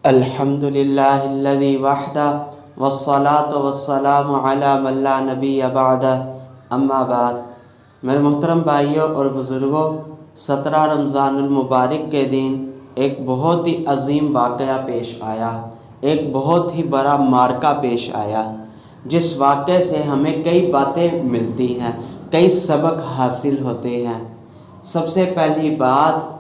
الحمد للہ الذی وحدہ والصلاة والسلام علی من لا نبی بعدہ اما بعد۔ میرے محترم بھائیوں اور بزرگوں، 17 رمضان المبارک کے دن ایک بہت ہی عظیم واقعہ پیش آیا، ایک بہت ہی بڑا معرکہ پیش آیا، جس واقعے سے ہمیں کئی باتیں ملتی ہیں، کئی سبق حاصل ہوتے ہیں۔ سب سے پہلی بات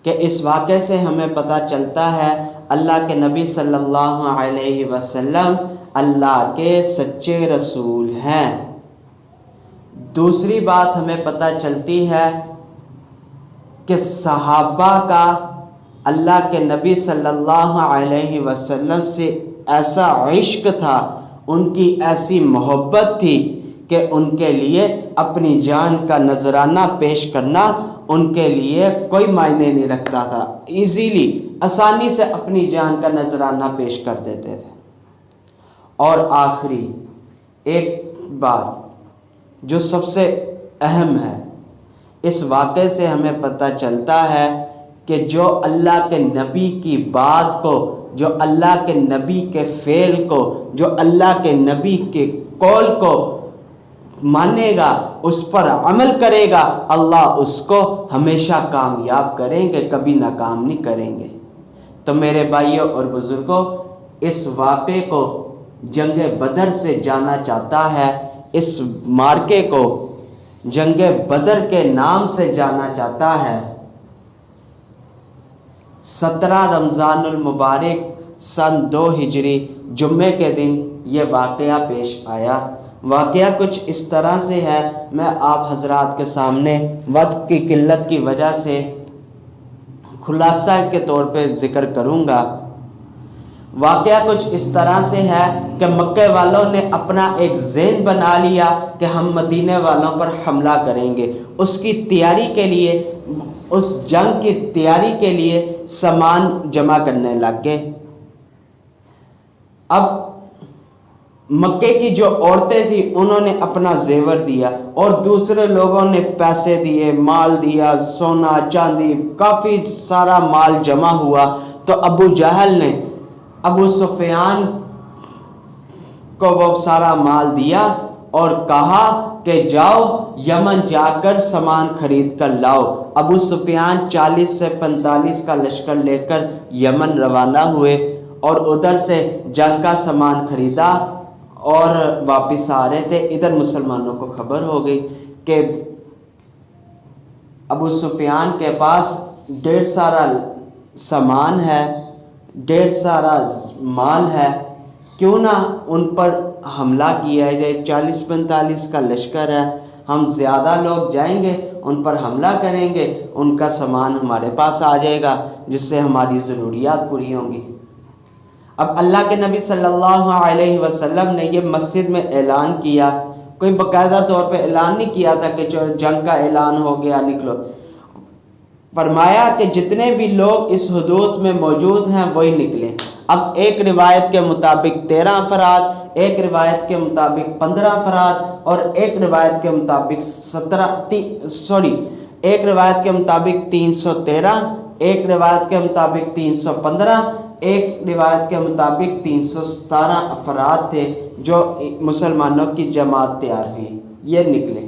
کہ اس واقعے سے ہمیں پتہ چلتا ہے اللہ کے نبی صلی اللہ علیہ وسلم اللہ کے سچے رسول ہیں۔ دوسری بات ہمیں پتہ چلتی ہے کہ صحابہ کا اللہ کے نبی صلی اللہ علیہ وسلم سے ایسا عشق تھا، ان کی ایسی محبت تھی کہ ان کے لیے اپنی جان کا نذرانہ پیش کرنا ان کے لیے کوئی معنی نہیں رکھتا تھا، ایزیلی آسانی سے اپنی جان کا نذرانہ پیش کر دیتے تھے۔ اور آخری ایک بات جو سب سے اہم ہے، اس واقعے سے ہمیں پتہ چلتا ہے کہ جو اللہ کے نبی کی بات کو، جو اللہ کے نبی کے فعل کو، جو اللہ کے نبی کے قول کو مانے گا، اس پر عمل کرے گا، اللہ اس کو ہمیشہ کامیاب کریں گے، کبھی ناکام نہیں کریں گے۔ تو میرے بھائیوں اور بزرگوں، اس واقعے کو جنگ بدر سے جانا چاہتا ہے، اس معرکے کو جنگ بدر کے نام سے جانا چاہتا ہے۔ 17 رمضان المبارک سن 2 ہجری جمعے کے دن یہ واقعہ پیش آیا۔ واقعہ کچھ اس طرح سے ہے، میں آپ حضرات کے سامنے وقت کی قلت کی وجہ سے خلاصہ کے طور پہ ذکر کروں گا۔ واقعہ کچھ اس طرح سے ہے کہ مکے والوں نے اپنا ایک ذہن بنا لیا کہ ہم مدینے والوں پر حملہ کریں گے۔ اس کی تیاری کے لیے، اس جنگ کی تیاری کے لیے سامان جمع کرنے لگ گئے۔ اب مکے کی جو عورتیں تھیں انہوں نے اپنا زیور دیا، اور دوسرے لوگوں نے پیسے دیے، مال دیا، سونا چاندی، کافی سارا مال جمع ہوا۔ تو ابو جہل نے ابو سفیان کو وہ سارا مال دیا اور کہا کہ جاؤ یمن جا کر سامان خرید کر لاؤ۔ ابو سفیان 40 سے 45 کا لشکر لے کر یمن روانہ ہوئے اور ادھر سے جنگ کا سامان خریدا اور واپس آ رہے تھے۔ ادھر مسلمانوں کو خبر ہو گئی کہ ابو سفیان کے پاس ڈھیر سارا سامان ہے، ڈھیر سارا مال ہے، کیوں نہ ان پر حملہ کیا جائے۔ 40-45 کا لشکر ہے، ہم زیادہ لوگ جائیں گے، ان پر حملہ کریں گے، ان کا سامان ہمارے پاس آ جائے گا، جس سے ہماری ضروریات پوری ہوں گی۔ اب اللہ کے نبی صلی اللہ علیہ وسلم نے یہ مسجد میں اعلان کیا، کوئی باقاعدہ طور پہ اعلان نہیں کیا تھا کہ جنگ کا اعلان ہو گیا نکلو۔ فرمایا کہ جتنے بھی لوگ اس حدود میں موجود ہیں وہی نکلیں۔ اب ایک روایت کے مطابق 13 افراد، ایک روایت کے مطابق 15 افراد، اور ایک روایت کے مطابق 313، ایک روایت کے مطابق 315، ایک روایت کے مطابق 317 افراد تھے جو مسلمانوں کی جماعت تیار ہوئی، یہ نکلے۔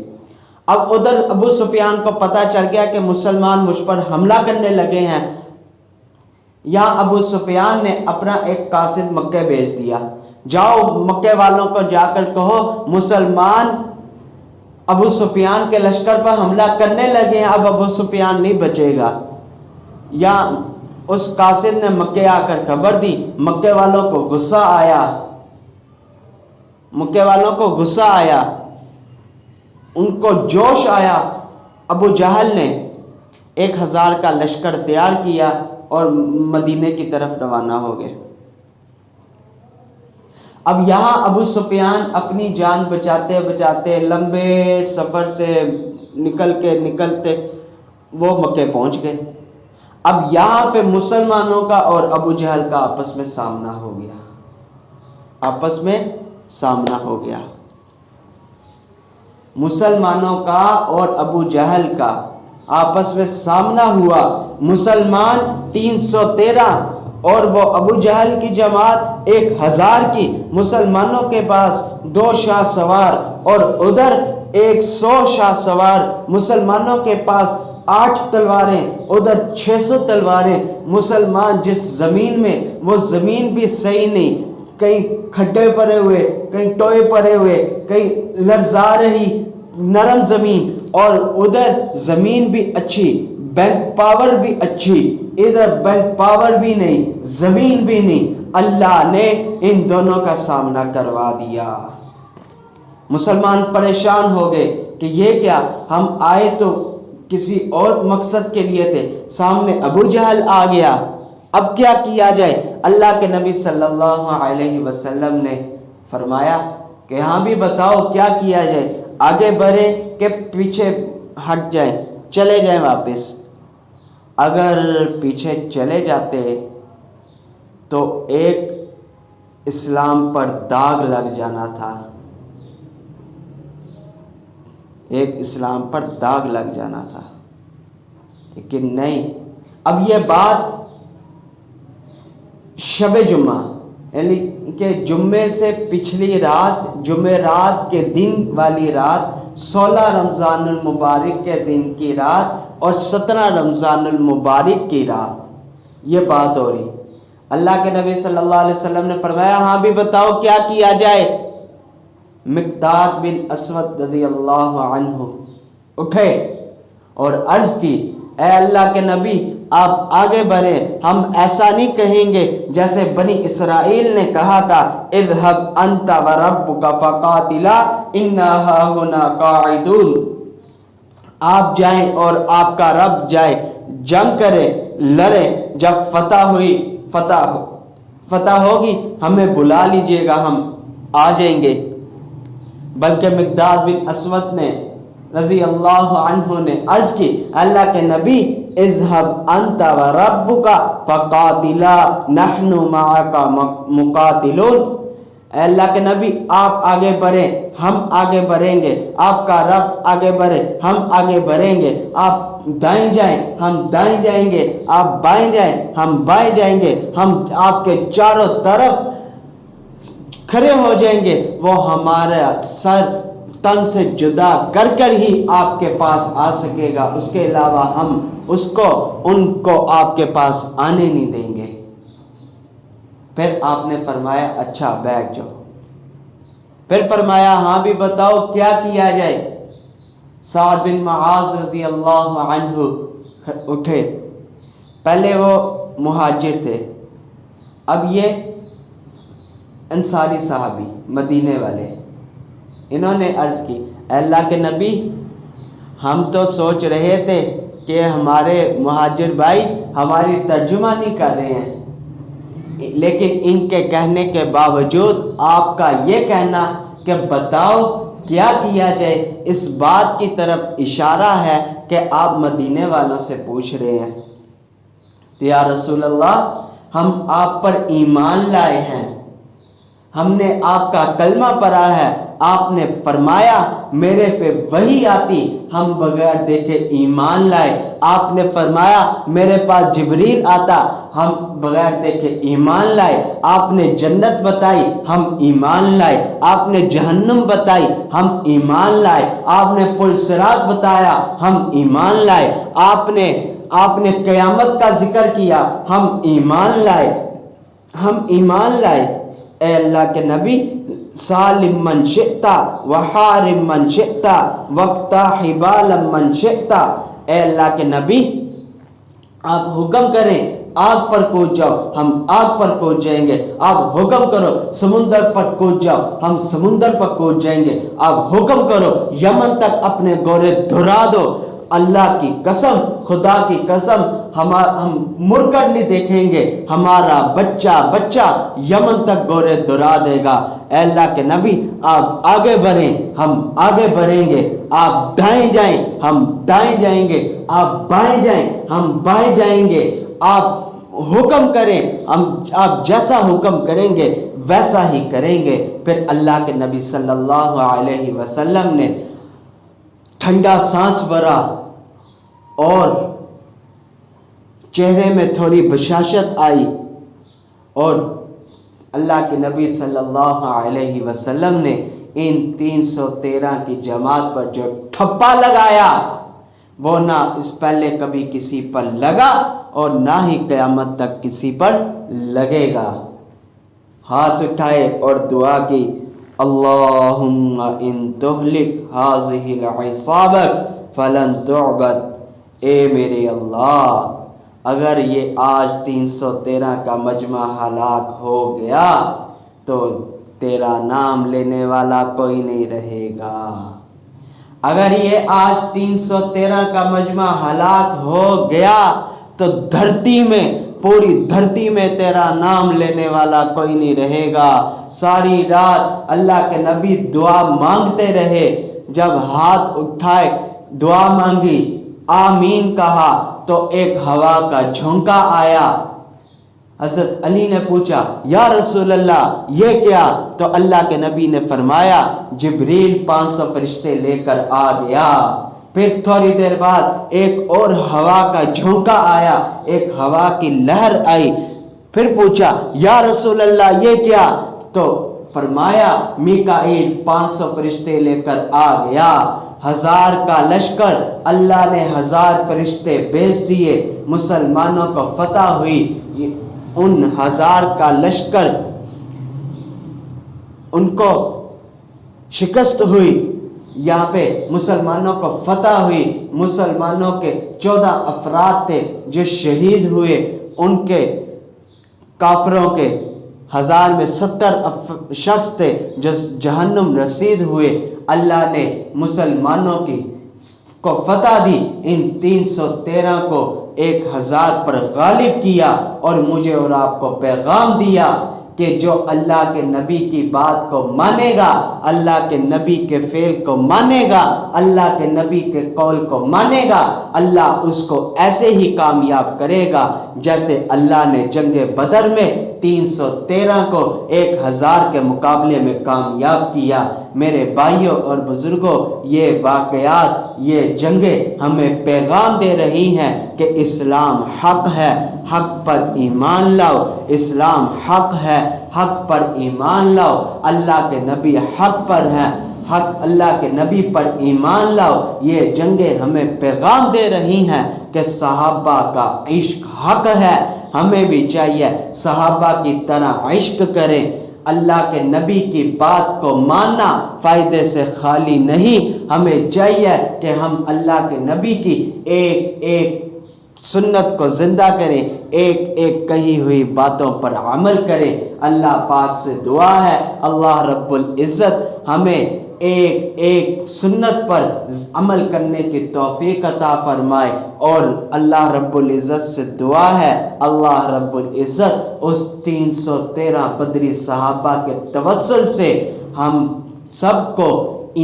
اب ادھر ابو سفیان کو پتہ چل گیا کہ مسلمان مجھ پر حملہ کرنے لگے ہیں۔ یہاں ابو سفیان نے اپنا ایک قاصد مکے بھیج دیا، جاؤ مکے والوں کو جا کر کہو مسلمان ابو سفیان کے لشکر پر حملہ کرنے لگے ہیں، اب ابو سفیان نہیں بچے گا۔ یا اس قاصد نے مکے آ کر خبر دی، مکے والوں کو غصہ آیا، ان کو جوش آیا۔ ابو جہل نے 1000 کا لشکر تیار کیا اور مدینے کی طرف روانہ ہو گئے۔ اب یہاں ابو سفیان اپنی جان بچاتے بچاتے لمبے سفر سے نکلتے وہ مکے پہنچ گئے۔ اب یہاں پہ مسلمانوں کا اور ابو جہل کا آپس میں سامنا ہو گیا، مسلمانوں کا اور ابو جہل کا آپس میں سامنا ہوا۔ مسلمان 313 اور وہ ابو جہل کی جماعت 1000 کی، مسلمانوں کے پاس 2 شاہ سوار اور ادھر 100 شاہ سوار، مسلمانوں کے پاس 8 تلواریں ادھر 600 تلواریں، مسلمان جس زمین میں، وہ زمین بھی صحیح نہیں، کہیں کھڈے پڑے ہوئے، کہیں ٹوئے پڑے ہوئے، کہیں لرزا رہی نرم زمین، اور ادھر زمین بھی اچھی، بینک پاور بھی اچھی، ادھر بینک پاور بھی نہیں، زمین بھی نہیں، اللہ نے ان دونوں کا سامنا کروا دیا۔ مسلمان پریشان ہو گئے کہ یہ کیا، ہم آئے تو کسی اور مقصد کے لیے تھے، سامنے ابو جہل آ گیا، اب کیا کیا جائے؟ اللہ کے نبی صلی اللہ علیہ وسلم نے فرمایا کہ ہاں بھی بتاؤ کیا کیا جائے، آگے بڑھیں کہ پیچھے ہٹ جائیں، چلے جائیں واپس؟ اگر پیچھے چلے جاتے تو ایک اسلام پر داغ لگ جانا تھا، ایک اسلام پر داغ لگ جانا تھا، لیکن نہیں۔ اب یہ بات شب جمعہ یعنی کہ جمعے سے پچھلی رات، جمعرات کے دن والی رات، 16 رمضان المبارک کے دن کی رات اور 17 رمضان المبارک کی رات یہ بات ہو رہی۔ اللہ کے نبی صلی اللہ علیہ وسلم نے فرمایا ہاں بھی بتاؤ کیا کیا جائے؟ مقداد بن اسود رضی اللہ عنہ اٹھے اور عرض کی، اے اللہ کے نبی آپ آگے بڑھیں، ہم ایسا نہیں کہیں گے جیسے بنی اسرائیل نے کہا تھا، اذهب انت وربك فقاتلا انا هاهنا قاعدون، آپ جائیں اور آپ کا رب جائے، جنگ کرے، لڑے، جب فتح ہوگی ہمیں بلا لیجئے گا، ہم آ جائیں گے۔ بلکہ مقداد بن اسود نے رضی اللہ عنہ نے عرض کی، اللہ کے نبی اذهب انت وربك فقاتلا نحن معك مقاتلون، اے اللہ کے نبی آپ آگے بڑھیں ہم آگے بڑھیں گے، آپ کا رب آگے بڑھے ہم آگے بڑھیں گے، آپ دائیں جائیں ہم دائیں جائیں گے، آپ بائیں جائیں ہم بائیں جائیں گے، ہم آپ کے چاروں طرف کھڑے ہو جائیں گے، وہ ہمارا سر تن سے جدا کر کر ہی آپ کے پاس آ سکے گا، اس کے علاوہ ہم ان کو آپ کے پاس آنے نہیں دیں گے۔ پھر آپ نے فرمایا اچھا بیٹھ جاؤ۔ پھر فرمایا ہاں بھی بتاؤ کیا کیا جائے؟ سعد بن معاذ رضی اللہ عنہ اٹھے، پہلے وہ مہاجر تھے، اب یہ انصاری صحابی مدینے والے، انہوں نے عرض کی، اے اللہ کے نبی ہم تو سوچ رہے تھے کہ ہمارے مہاجر بھائی ہماری ترجمہ نہیں کر رہے ہیں، لیکن ان کے کہنے کے باوجود آپ کا یہ کہنا کہ بتاؤ کیا کیا جائے، اس بات کی طرف اشارہ ہے کہ آپ مدینے والوں سے پوچھ رہے ہیں۔ یا رسول اللہ ہم آپ پر ایمان لائے ہیں، ہم نے آپ کا کلمہ پڑھا ہے، آپ نے فرمایا میرے پہ وحی آتی ہم بغیر دیکھے ایمان لائے، آپ نے فرمایا میرے پاس جبریل آتا ہم بغیر دیکھے ایمان لائے، آپ نے جنت بتائی ہم ایمان لائے، آپ نے جہنم بتائی ہم ایمان لائے، آپ نے پل صراط بتایا ہم ایمان لائے، آپ نے قیامت کا ذکر کیا ہم ایمان لائے، ہم ایمان لائے۔ اے اللہ کے نبی سالم من شئتا وحارم من شئتا وقتا حبال من شئتا، اے اللہ کے نبی آپ حکم کریں آگ پر کود جاؤ ہم آگ پر کود جائیں گے، آپ حکم کرو سمندر پر کود جاؤ ہم سمندر پر کود جائیں گے، آپ حکم کرو یمن تک اپنے گورے دھرا دو، اللہ کی قسم خدا کی قسم ہم مڑ کر نہیں دیکھیں گے، ہمارا بچہ یمن تک گورے دھرا دے گا۔ اے اللہ کے نبی آپ آگے بڑھیں ہم آگے بڑھیں گے، آپ دائیں جائیں ہم دائیں جائیں گے، آپ بائیں جائیں ہم بائیں جائیں گے، آپ حکم کریں آپ جیسا حکم کریں گے ویسا ہی کریں گے۔ پھر اللہ کے نبی صلی اللہ علیہ وسلم نے ٹھنڈا سانس بھرا اور چہرے میں تھوڑی بشاشت آئی اور اللہ کے نبی صلی اللہ علیہ وسلم نے ان 313 کی جماعت پر جو ٹھپا لگایا وہ نہ اس پہلے کبھی کسی پر لگا اور نہ ہی قیامت تک کسی پر لگے گا۔ ہاتھ اٹھائے اور دعا کی، اللہم ان تہلک ہذہ العصابۃ فلن تعبد، اے میرے اللہ اگر یہ آج 313 کا مجمع ہلاک ہو گیا تو تیرا نام لینے والا کوئی نہیں رہے گا۔ اگر یہ آج 313 کا مجمع ہلاک ہو گیا تو دھرتی میں، پوری دھرتی میں تیرا نام لینے والا کوئی نہیں رہے گا۔ ساری رات اللہ کے نبی دعا مانگتے رہے، جب ہاتھ اٹھائے دعا مانگی، آمین کہا تو ایک ہوا کا جھونکا آیا۔ حضرت علی نے پوچھا، یا رسول اللہ یہ کیا؟ تو اللہ کے نبی نے فرمایا، جبریل 500 فرشتے لے کر آ گیا۔ پھر تھوڑی دیر بعد ایک اور ہوا کا جھونکا آیا، ایک ہوا کی لہر آئی۔ پھر پوچھا، یا رسول اللہ یہ کیا؟ تو فرمایا، میکائیل 500 فرشتے لے کر آ گیا۔ 1000 کا لشکر، اللہ نے 1000 فرشتے بھیج دیے، مسلمانوں کو فتح ہوئی۔ ان 1000 کا لشکر ان کو شکست ہوئی، یہاں پہ مسلمانوں کو فتح ہوئی۔ مسلمانوں کے 14 افراد تھے جو شہید ہوئے، ان کے کافروں کے 1000 میں 70 شخص تھے جو جہنم رسید ہوئے۔ اللہ نے مسلمانوں کو فتح دی، ان 313 کو 1000 پر غالب کیا، اور مجھے اور آپ کو پیغام دیا کہ جو اللہ کے نبی کی بات کو مانے گا، اللہ کے نبی کے فعل کو مانے گا، اللہ کے نبی کے قول کو مانے گا، اللہ اس کو ایسے ہی کامیاب کرے گا جیسے اللہ نے جنگ بدر میں 313 کو 1000 کے مقابلے میں کامیاب کیا۔ میرے بھائیوں اور بزرگوں، یہ واقعات، یہ جنگیں ہمیں پیغام دے رہی ہیں کہ اسلام حق ہے، حق پر ایمان لاؤ۔ اسلام حق ہے، حق پر ایمان لاؤ۔ اللہ کے نبی حق پر ہیں، حق اللہ کے نبی پر ایمان لاؤ۔ یہ جنگیں ہمیں پیغام دے رہی ہیں کہ صحابہ کا عشق حق ہے، ہمیں بھی چاہیے صحابہ کی طرح عشق کریں۔ اللہ کے نبی کی بات کو ماننا فائدے سے خالی نہیں، ہمیں چاہیے کہ ہم اللہ کے نبی کی ایک ایک سنت کو زندہ کریں، ایک ایک کہی ہوئی باتوں پر عمل کریں۔ اللہ پاک سے دعا ہے اللہ رب العزت ہمیں ایک ایک سنت پر عمل کرنے کی توفیق عطا فرمائے، اور اللہ رب العزت سے دعا ہے اللہ رب العزت اس 313 بدری صحابہ کے توسل سے ہم سب کو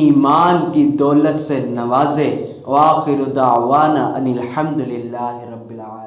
ایمان کی دولت سے نوازے۔ وآخر دعوانا ان الحمد للہ رب العالمین۔